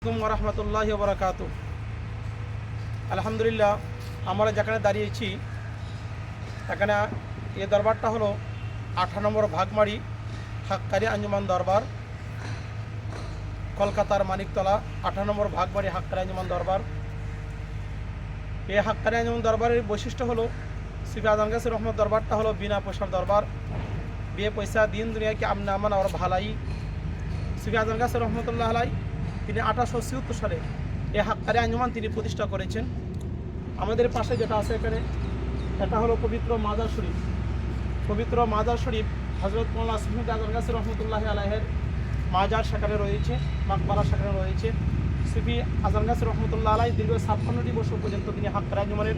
রহমতুল্লাহি ওয়া বারাকাতুহু। আলহামদুলিল্লাহ, আমরা যেখানে দাঁড়িয়েছি এখানে এই দরবারটা হলো 18 নম্বর ভাগমারি হাক্কানি আঞ্জুমান দরবার, কলকাতার মানিকতলা 18 নম্বর ভাগমারি হাক্কানি আঞ্জুমান দরবার। এই হাক্কানি আঞ্জুমান দরবারের বৈশিষ্ট্য হলো সুফি আজম গাছের রহমত দরবারটা হলো বিনা পয়সার দরবার। বিয়ে পয়সা দিন দুনিয়াকে আমনা আমান আর ভালাই। সুফি আজম গাছের রহমতুল্লাহ আলাই তিনি 1876 সালে এই হাক্কানি আঞ্জুমান তিনি প্রতিষ্ঠা করেছেন। আমাদের পাশে যেটা আছে এখানে এটা হলো পবিত্র মাজার শরীফ। পবিত্র মাজার শরীফ হযরত মাওলানা সুফি আজম গাছের রহমতুল্লাহ আলাইহের মাজার সেখানে রয়েছে, মাকবারা সেখানে রয়েছে। সুফি আজম গাছের রহমতুল্লাহ আলাই দীর্ঘ 56টি বছর পর্যন্ত তিনি হাক্কানি আঞ্জুমানের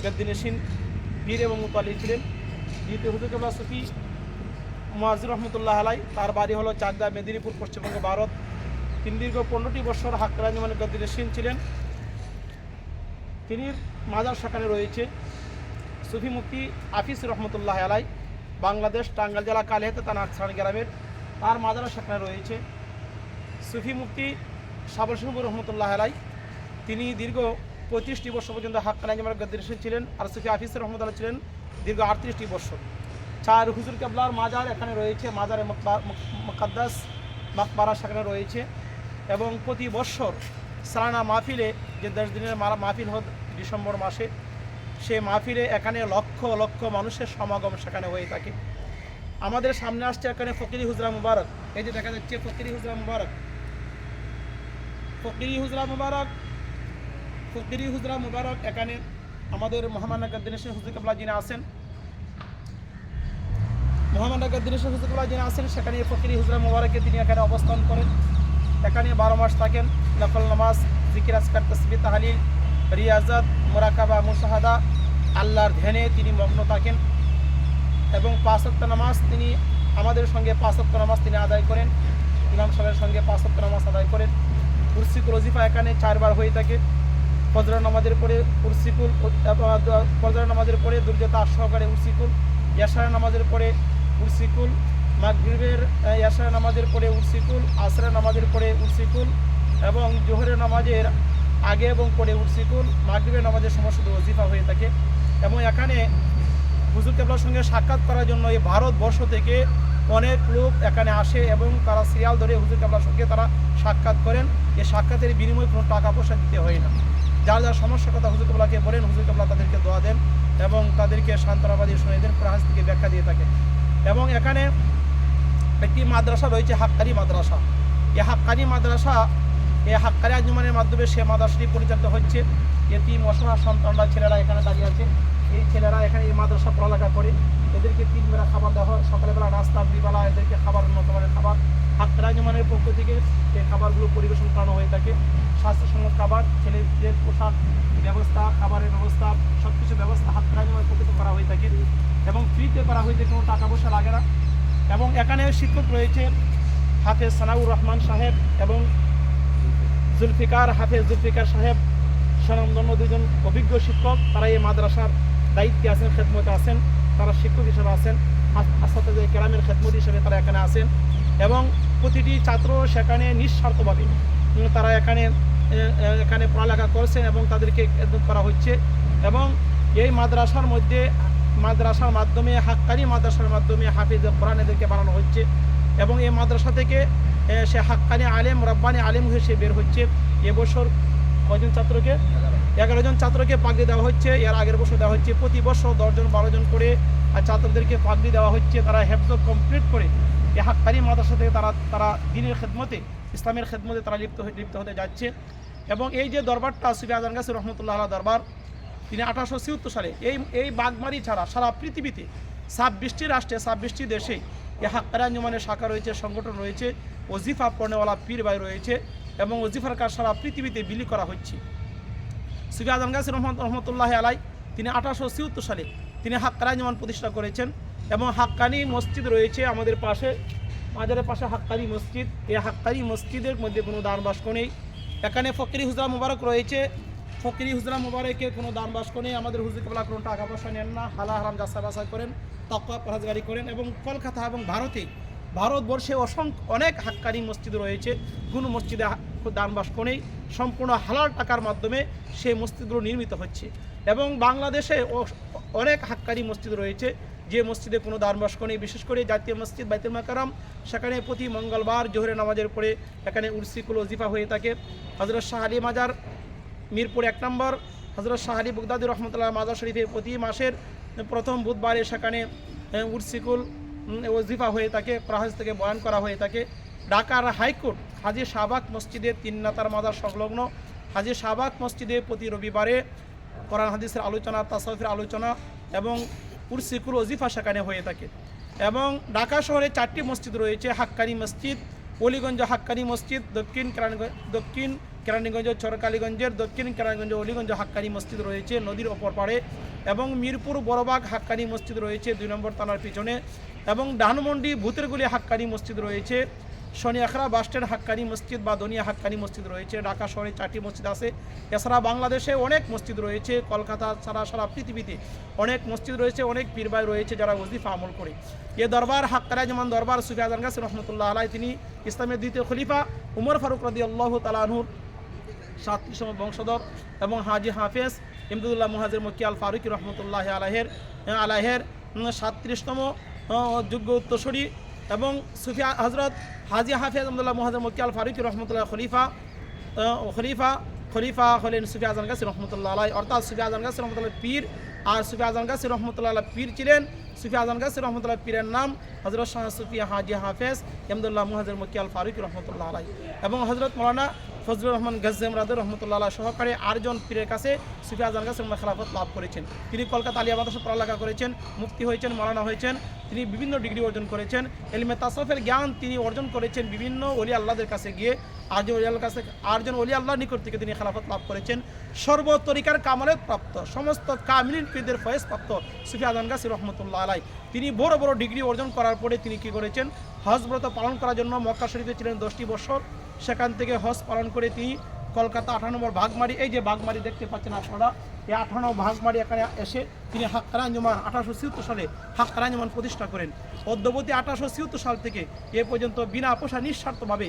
গদ্দিনশীন পীর এবং মুতাল্লি ছিলেন। দ্বিতীয় হুজুর কেবলা সুফি মুয়াজ্জির রহমতুল্লাহ আলাই, তার বাড়ি হলো চাকদা, মেদিনীপুর, পশ্চিমবঙ্গ, ভারত। তিনি দীর্ঘ 15টি বছর হাক্কানি আঞ্জুমানের গদ্দিনশীন ছিলেন। তিনি মাজার সেখানে রয়েছে। সুফি মুফতি আফিস রহমতুল্লাহ আলাই, বাংলাদেশ, টাঙ্গাইল জেলা কালিহাতে তানারছাড় গ্রামের, তার মাজার সেখানে রয়েছে। সুফি মুফতি সাবল সিংহ রহমতুল্লাহ আলাই, তিনি দীর্ঘ 35টি বছর পর্যন্ত হাক্কানি আঞ্জুমানের গদ্দিনশীন ছিলেন। আর সুফি আফিস রহমতুল্লাহ ছিলেন দীর্ঘ 38টি বছর। চার হুজুর কেবলার মাজার এখানে রয়েছে, মাজারে মুকাদ্দাস মাকবারা সেখানে রয়েছে। এবং প্রতি বছর সালানা মাহফিলে, যে 10 দিনের মাহফিল হয় ডিসেম্বর মাসে, সে মাহফিলে এখানে লক্ষ লক্ষ মানুষের সমাগম সেখানে হয়ে থাকে। আমাদের সামনে আসছে এখানে ফকিরি হুজরা মুবারক। এই যে দেখা যাচ্ছে ফকিরি হুজরা মুবারক, ফকিরি হুজরা মুবারক, ফকিরি হুজরা মুবারক। এখানে আমাদের মহামানগর দিনেশ হুজুর কেবলা যিনি আছেন, মহামানগর দিনেশ হুজুর কেবলা যিনি আছেন, সেখানে ফকিরি হুজরা মুবারকে তিনি এখানে অবস্থান করেন। এখানে 12 মাস থাকেন। নফল নামাজ, জিকির, আজকার, তাসবিহ, তাহলিল, রিয়াজত, মুরাকাবা, মুশাহাদা, আল্লাহর ধ্যানে তিনি মগ্ন থাকেন। এবং 5 ওয়াক্ত নামাজ তিনি আমাদের সঙ্গে 5 ওয়াক্ত নামাজ তিনি আদায় করেন। ইমাম সাহেবের সঙ্গে 5 ওয়াক্ত নামাজ আদায় করেন। কুরসিকুল ওজিফা এখানে 4 বার হয়ে থাকে। ফজর নামাজের পরে কুরসিকুল, ফজর নামাজের পরে দুর্যতা সহকারে উরসিকুল, ইয়াশার নামাজের পরে উরসিকুল, মাগরিবের ইয়াশার নামাজের পরে উরসিকুল, আসরের নামাজের পরে উরসিকুল, এবং জোহরের নামাজের আগে এবং পরে উরসিকুল, মাগরিবের নামাজের সময় শুধু ওজিফা হয়ে থাকে। এবং এখানে হুজুর কেবলার সঙ্গে সাক্ষাৎ করার জন্য এই ভারতবর্ষ থেকে অনেক লোক এখানে আসে এবং তারা সিরিয়াল ধরে হুজুর কেবলার সঙ্গে তারা সাক্ষাৎ করেন। এই সাক্ষাতের বিনিময়ে কোনো টাকা পয়সা দিতে হয় না। যার যার সমস্যার কথা হুজুর কেবলাকে বলেন, হুজুর কেবলা তাদেরকে দোয়া দেন এবং তাদেরকে সান্ত্বনাবাদী শুনে দেন, প্রহাস থেকে ব্যাখ্যা দিয়ে থাকেন। এবং এখানে একটি মাদ্রাসা রয়েছে, হাক্কানি মাদ্রাসা। এই হাক্কানি মাদ্রাসা, এই হাক্কানি আঞ্জুমানের মাধ্যমে সে মাদ্রাসাটি পরিচালিত হচ্ছে। এতিম অসহায় সন্তানরা, ছেলেরা এখানে দাঁড়িয়ে আছে। এই ছেলেরা এখানে এই মাদ্রাসা পড়ালেখা করে। এদেরকে 3 বেলা খাবার দেওয়া হয়, সকালবেলা নাস্তা, দুপুরবেলা এদেরকে খাবার, উন্নত মানের খাবার হাক্কানি আঞ্জুমানের পক্ষ থেকে এই খাবারগুলো পরিবেশন করানো হয়ে থাকে। স্বাস্থ্যসম্মত খাবার, ছেলেদের পোশাক ব্যবস্থা, খাবারের ব্যবস্থা, সব কিছু ব্যবস্থা হাক্কানি আঞ্জুমানের পক্ষ থেকে করা হয়ে থাকে এবং ফ্রিতে করা হয়ে থাকে, কোনো টাকা পয়সা লাগে না। এবং এখানে শিক্ষক রয়েছে হাফেজ সানাউর রহমান সাহেব এবং হাফেজ জুলফিকার সাহেব, স্বনামধন্য 2 জন অভিজ্ঞ শিক্ষক। তারা এই মাদ্রাসার দায়িত্বে আছেন, খেদমতে আছেন, তারা শিক্ষক হিসেবে আছেন, আসাতে কেরামের খেদমত হিসেবে তারা এখানে আছেন। এবং প্রতিটি ছাত্র সেখানে নিঃস্বার্থভাবে তারা এখানে পড়ালেখা করছেন এবং তাদেরকে খেদমত করা হচ্ছে। এবং এই মাদ্রাসার মধ্যে, মাদ্রাসার মাধ্যমে, হাক্কানি মাদ্রাসার মাধ্যমে হাফিজ কোরআন এদেরকে বানানো হচ্ছে। এবং এই মাদ্রাসা থেকে সে হাক্কানি আলেম, রব্বানি আলেম হয়ে সে বের হচ্ছে। এবছর কয়জন ছাত্রকে? 11 জন ছাত্রকে পাগড়ি দেওয়া হচ্ছে। এর আগের বছর দেওয়া হচ্ছে। প্রতি বছর 10 জন 12 জন করে ছাত্রদেরকে পাগড়ি দেওয়া হচ্ছে। তারা হেফজ কমপ্লিট করে এই হাক্কানি মাদ্রাসা থেকে তারা দ্বীনের খেদমতে, ইসলামের খেদমতে তারা লিপ্ত হতে যাচ্ছে। এবং এই যে দরবারটা সুফি আজম গাছের রহমতুল্লাহ আলাইহি দরবার, তিনি 1876 সালে এই বাগমারি ছাড়া সারা পৃথিবীতে 26টি রাষ্ট্রে, 26টি দেশে এই হাক্কানি আঞ্জুমানের শাখা রয়েছে, সংগঠন রয়েছে, ওজিফা পড়নেওয়ালা পীর ভাই রয়েছে এবং ওজিফার কাজ সারা পৃথিবীতে বিলি করা হচ্ছে। সুফি আজম গাছের রহমতুল্লাহ আলাই তিনি 1876 সালে তিনি হাক্কানি আঞ্জুমান প্রতিষ্ঠা করেছেন। এবং হাক্কানি মসজিদ রয়েছে আমাদের পাশে, মাজারের পাশে হাক্কানি মসজিদ। এই হাক্কানি মসজিদের মধ্যে কোনো দান বাস্ক নেই। এখানে ফকিরি হুজরা মুবারক রয়েছে। ফকিরি হুজরা মুবারকের কোনো দান বাস্ক নেই। আমাদের হুজুর কেবলা কোনো টাকা পয়সা নেন না, হালা হারাম যাচাই বাছাই করেন, তাকওয়া পরহেজগারি করেন। এবং কলকাতা এবং ভারতে ভারতবর্ষে অনেক হাক্কানি মসজিদ রয়েছে, কোনো মসজিদে দান বাক্স নেই, সম্পূর্ণ হালাল টাকার মাধ্যমে সেই মসজিদগুলো নির্মিত হচ্ছে। এবং বাংলাদেশে অনেক হাক্কানি মসজিদ রয়েছে যে মসজিদে কোনো দান বাক্স নেই, বিশেষ করে জাতীয় মসজিদ বাইতুল মাকাররম, সেখানে প্রতি মঙ্গলবার জোহরের নামাজের পরে এখানে উরসিকুল ওজিফা হয়ে থাকে। হযরত শাহ আলী মাজার মিরপুর 1 নম্বর হযরত শাহ আলী বগদাদী রহমতুল্লাহ মাজার শরীফে প্রতি মাসের প্রথম বুধবারে সেখানে উরসিকুল ওজিফা হয়ে থাকে, প্রাহাজ থেকে বয়ান করা হয়ে থাকে। ঢাকার হাইকোর্ট হাজী শাহবাগ মসজিদে 3 নেতার মাজার সংলগ্ন হাজী শাহবাগ মসজিদে প্রতি রবিবারে কোরআন হাদিসের আলোচনা, তাসাউফের আলোচনা এবং উরসিকুল ওজিফা সেখানে হয়ে থাকে। এবং ঢাকা শহরে 4টি মসজিদ রয়েছে হাক্কানি মসজিদ: অলিগঞ্জ হাক্কানি মসজিদ, দক্ষিণ কেরানীগঞ্জ চরকালীগঞ্জের দক্ষিণ কেরানীগঞ্জ অলিগঞ্জ হাক্কানি মসজিদ রয়েছে নদীর অপর পাড়ে, এবং মিরপুর বড়বাগ হাক্কানি মসজিদ রয়েছে 2 নম্বর থানার পিছনে, এবং ধানমন্ডি ভূতেরগুলি হাক্কানি মসজিদ রয়েছে, শনিয়াখড়া বাসস্ট্যান্ড হাক্কানি মসজিদ বা দনিয়া হাক্কানি মসজিদ রয়েছে। ঢাকা শহরে 4টি মসজিদ আছে। এছাড়া বাংলাদেশে অনেক মসজিদ রয়েছে, কলকাতা ছাড়া সারা পৃথিবীতে অনেক মসজিদ রয়েছে, অনেক পীরভাই রয়েছে যারা ওজিফা আমল করে। এ দরবার হাক্কানি যেমন দরবার সুফি আজম গাছী রহমতুল্লাহ আলাই, তিনি ইসলামের দ্বিতীয় খলিফা উমর ফারুক রাদিয়াল্লাহু তাআলা আনহুর 37তম বংশধর, এবং হাজী হাফেজ ইমদাদুল্লাহ মুহাজির মক্কি আল ফারুকি রহমতুল্লাহ আলাহের 37তম যোগ্য উত্তরসূরি, এবং সুফি হজরত হাজী হাফেজ ইমদাদুল্লাহ মুহাজির মক্কি আল ফারুকি রহমতুল্লাহ খলিফা হলেন সুফি আজম গাছী রহমতুল্লাহ আলাই, অর্থাৎ সুফি আজম গাছী রহমতুল্লাহ পীর। আর সুফি আজম গাছী রহমতুল্লাহ পীর ছিলেন, সুফি আজম গাছী রহমতুল্লাহ পীরের নাম হজরত শাহ সুফি হাজী হাফেজ ইমদাদুল্লাহ মুহাজির মক্কি আল ফারুকি রহমতুল্লাহ আলাই, এবং হজরত মৌলানা ফজলুর রহমান গাজ্জাম রাদুর রহমতুল্লাহ আলাহ সহকারে 8 জন পীরের কাছে সুফি আজম গাছী খেলাফত লাভ করেছেন। তিনি কলকাতা আলিয়া মাদ্রাসা পড়ালেখা করেছেন, মুফতি হয়েছেন, মৌলানা হয়েছেন, তিনি বিভিন্ন ডিগ্রি অর্জন করেছেন। ইলমে তাসাউফের জ্ঞান তিনি অর্জন করেছেন বিভিন্ন ওলি আল্লাহদের কাছে গিয়ে, 8 জন ওলি আল্লাহর নিকট থেকে তিনি খেলাফত লাভ করেছেন। সর্বতরিকার কামালত প্রাপ্ত, সমস্ত কামিলিন পীরদের ফয়েজ প্রাপ্ত সুফি আজম গাছী রহমতুল্লাহ আলাই, তিনি বড় বড় ডিগ্রি অর্জন করার পরে তিনি কী করেছেন, হজ ব্রত পালন করার জন্য মক্কা শরীফে ছিলেন 10টি বছর। সেখান থেকে হজ পালন করে তিনি কলকাতা 18 নম্বর ভাগমারি, এই যে ভাগমারি দেখতে পাচ্ছেন আপনারা, এই 18 নম্বর ভাগমারি এখানে এসে তিনি হাক্কানি আঞ্জুমান 1876 সালে হাক্কানি আঞ্জুমান প্রতিষ্ঠা করেন। অদ্যবধি 1876 সাল থেকে এ পর্যন্ত বিনা পয়সা নিঃস্বার্থভাবে